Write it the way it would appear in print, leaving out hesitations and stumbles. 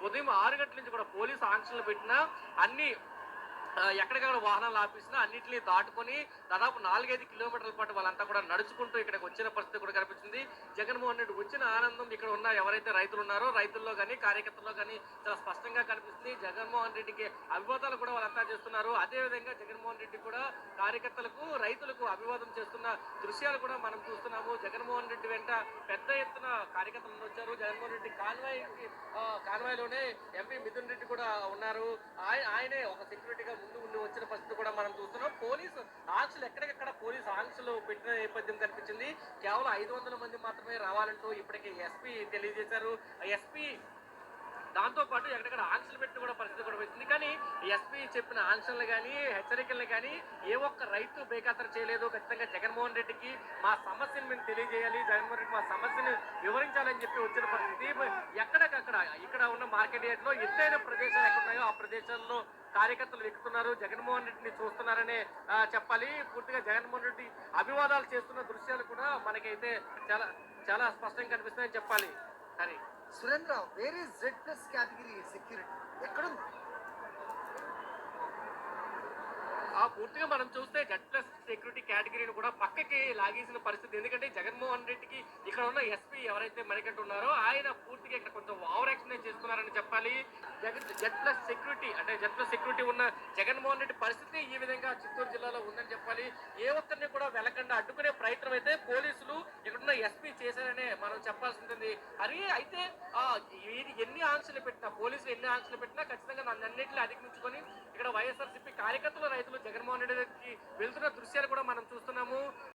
ఉదయం 6 గంటల నుంచి కూడా పోలీసు ఆంక్షలు పెట్టినా అన్ని ఎక్కడికక్కడ వాహనాలు ఆపేసినా అన్నిటిని దాటుకొని దాదాపు 4, 5 కిలోమీటర్ల పాటు వాళ్ళంతా కూడా నడుచుకుంటూ ఇక్కడికి వచ్చిన పరిస్థితి కూడా కనిపించింది. జగన్మోహన్ రెడ్డి వచ్చిన ఆనందం ఇక్కడ ఉన్న ఎవరైతే రైతులు ఉన్నారో రైతుల్లో కానీ కార్యకర్తల్లో కానీ చాలా స్పష్టంగా కనిపిస్తుంది. జగన్మోహన్ రెడ్డికి అభివాదాలు కూడా వాళ్ళంతా చేస్తున్నారు. అదేవిధంగా జగన్మోహన్ రెడ్డి కూడా కార్యకర్తలకు రైతులకు అభివాదం చేస్తున్న దృశ్యాలు కూడా మనం చూస్తున్నాము. జగన్మోహన్ రెడ్డి వెంట పెద్ద ఎత్తున కార్యకర్తలు వచ్చారు. జగన్మోహన్ రెడ్డి కాన్వాయ్లోనే ఎంపీ మిథున్ రెడ్డి కూడా ఉన్నారు. ఆయనే ఒక సెక్యూరిటీగా ముందు ఉండి వచ్చిన పరిస్థితి కూడా మనం చూస్తున్నాం. పోలీసు ఆంక్షలు ఎక్కడికెక్కడ పోలీసు ఆంక్షలు పెట్టిన నేపథ్యం కనిపించింది. కేవలం 500 మంది మాత్రమే రావాలంటూ ఇప్పటికే ఎస్పీ తెలియజేశారు. ఎస్పీ దాంతో పాటు ఎక్కడెక్కడ ఆంక్షలు పెట్టిన కూడా పరిస్థితి కూడా వచ్చింది. కానీ ఎస్పీ చెప్పిన ఆంక్షలు కానీ హెచ్చరికలు కానీ ఏ ఒక్క రైతు బేఖాతరు చేయలేదు. ఖచ్చితంగా జగన్మోహన్ రెడ్డికి మా సమస్యను మేము తెలియజేయాలి, జగన్మోహన్ రెడ్డి మా సమస్యను వివరించాలని చెప్పి వచ్చిన పరిస్థితి. ఎక్కడికక్కడ ఇక్కడ ఉన్న మార్కెట్ యార్డ్లో ఎత్తైన ప్రదేశాలు ఎక్కడున్నాయో ఆ ప్రదేశాల్లో కార్యకర్తలు ఎక్కుతున్నారు, జగన్మోహన్ రెడ్డిని చూస్తున్నారనే చెప్పాలి. పూర్తిగా జగన్మోహన్ రెడ్డి అభివాదాలు చేస్తున్న దృశ్యాలు కూడా మనకైతే చాలా చాలా స్పష్టంగా కనిపిస్తున్నాయని చెప్పాలి. Hari Surendra, where is Z+ category security ఎక్కడుంది? పూర్తిగా మనం చూస్తే Z+ సెక్యూరిటీ కేటగిరీని కూడా పక్కకి లాగేసిన పరిస్థితి. ఎందుకంటే జగన్మోహన్ రెడ్డికి ఇక్కడ ఉన్న ఎస్పీ ఎవరైతే మణికంఠ ఉన్నారో ఆయన పూర్తిగా ఇక్కడ కొంచెం ఓవర్ యాక్షన్ చేస్తున్నారని చెప్పాలి. Z+ సెక్యూరిటీ అంటే Z+ సెక్యూరిటీ ఉన్న జగన్మోహన్ రెడ్డి పరిస్థితి ఈ విధంగా చిత్తూరు జిల్లాలో ఉందని చెప్పాలి. ఏ ఒక్కరిని కూడా వెలకుండా అడ్డుకునే ప్రయత్నం అయితే పోలీసులు ఇక్కడున్న ఎస్పీ చేశారనే మనం చెప్పాల్సి ఉంటుంది. అయితే ఎన్ని ఆంక్షలు పెట్టినా పోలీసులు ఎన్ని ఆంక్షలు పెట్టినా ఖచ్చితంగా నన్ను అన్నింటినీ అధిగమించుకొని ఇక్కడ వైఎస్ఆర్సీపీ కార్యకర్తలు రైతులు జగన్మోహన్ రెడ్డి దగ్గరికి వెళ్తున్న దృశ్యాలు కూడా మనం చూస్తున్నాము.